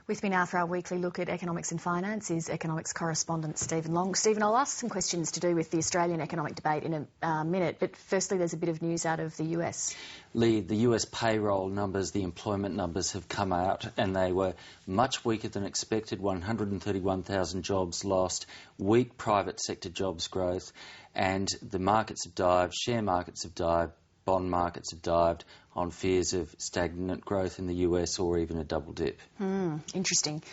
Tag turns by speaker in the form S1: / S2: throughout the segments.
S1: With me now for our weekly look at economics and finance is economics correspondent Stephen Long. Stephen, I'll ask some questions to do with the Australian economic debate in a minute, but firstly there's a bit of news out of the US.
S2: Lee, the US payroll numbers, the employment numbers have come out and they were much weaker than expected. 131,000 jobs lost, weak private sector jobs growth, and the markets have dived, share markets have dived, bond markets have dived on fears of stagnant growth in the US or even a double dip.
S1: Interesting.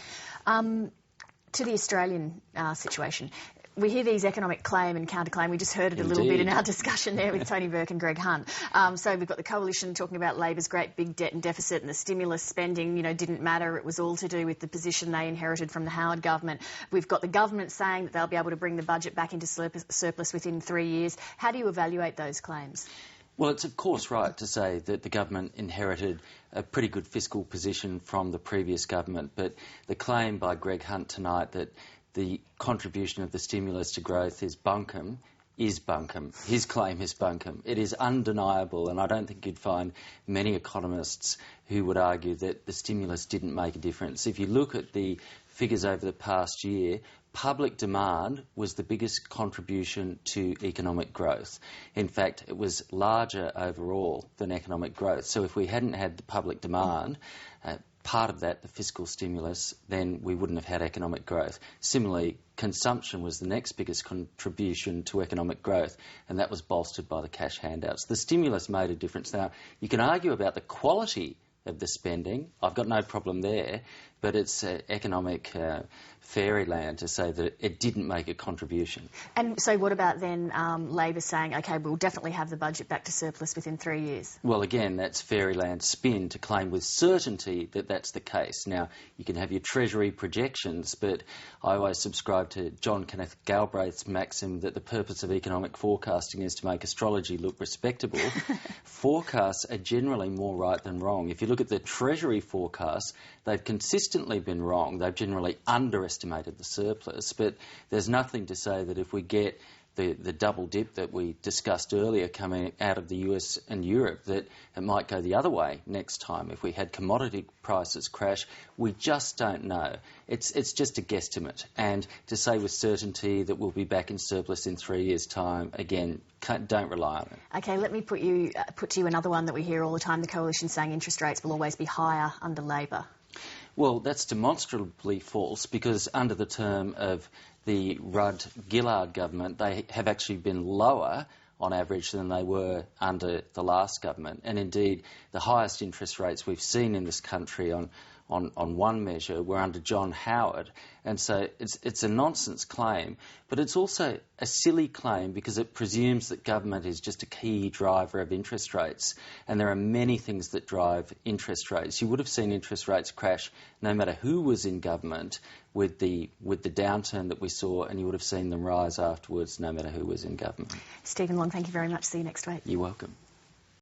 S1: To the Australian situation, we hear these economic claim and counterclaim. We just heard it a little bit in our discussion there with Tony Burke and Greg Hunt. So we've got the coalition talking about Labor's great big debt and deficit, and the stimulus spending, didn't matter. It was all to do with the position they inherited from the Howard government. We've got the government saying that they'll be able to bring the budget back into surplus within 3 years. How do you evaluate those claims?
S2: Well, it's of course right to say that the government inherited a pretty good fiscal position from the previous government, but the claim by Greg Hunt tonight that the contribution of the stimulus to growth is bunkum is bunkum. His claim is bunkum. It is undeniable, and I don't think you'd find many economists who would argue that the stimulus didn't make a difference. If you look at the figures over the past year, public demand was the biggest contribution to economic growth. In fact, it was larger overall than economic growth. So if we hadn't had the public demand, part of that, the fiscal stimulus, then we wouldn't have had economic growth. Similarly, consumption was the next biggest contribution to economic growth, and that was bolstered by the cash handouts. The stimulus made a difference. Now, you can argue about the quality of the spending. I've got no problem there, but it's economic fairyland to say that it didn't make a contribution.
S1: And so what about then Labor saying, OK, we'll definitely have the budget back to surplus within 3 years?
S2: Well, again, that's fairyland spin to claim with certainty that that's the case. Now, you can have your Treasury projections, but I always subscribe to John Kenneth Galbraith's maxim that the purpose of economic forecasting is to make astrology look respectable. Forecasts are generally more right than wrong. If you look at the Treasury forecasts, they've consistently been wrong. They've generally underestimated the surplus, but there's nothing to say that if we get the double dip that we discussed earlier coming out of the US and Europe, that it might go the other way next time. If we had commodity prices crash, we just don't know. It's just a guesstimate. And to say with certainty that we'll be back in surplus in 3 years' time, again, don't rely on it.
S1: OK, let me put to you another one that we hear all the time, the coalition saying interest rates will always be higher under Labor.
S2: Well, that's demonstrably false, because under the term of the Rudd-Gillard government, they have actually been lower on average than they were under the last government. And indeed, the highest interest rates we've seen in this country on one measure were under John Howard. And so it's a nonsense claim, but it's also a silly claim because it presumes that government is just a key driver of interest rates. And there are many things that drive interest rates. You would have seen interest rates crash no matter who was in government with the downturn that we saw, and you would have seen them rise afterwards no matter who was in government.
S1: Stephen Long, thank you very much. See you next week.
S2: You're welcome.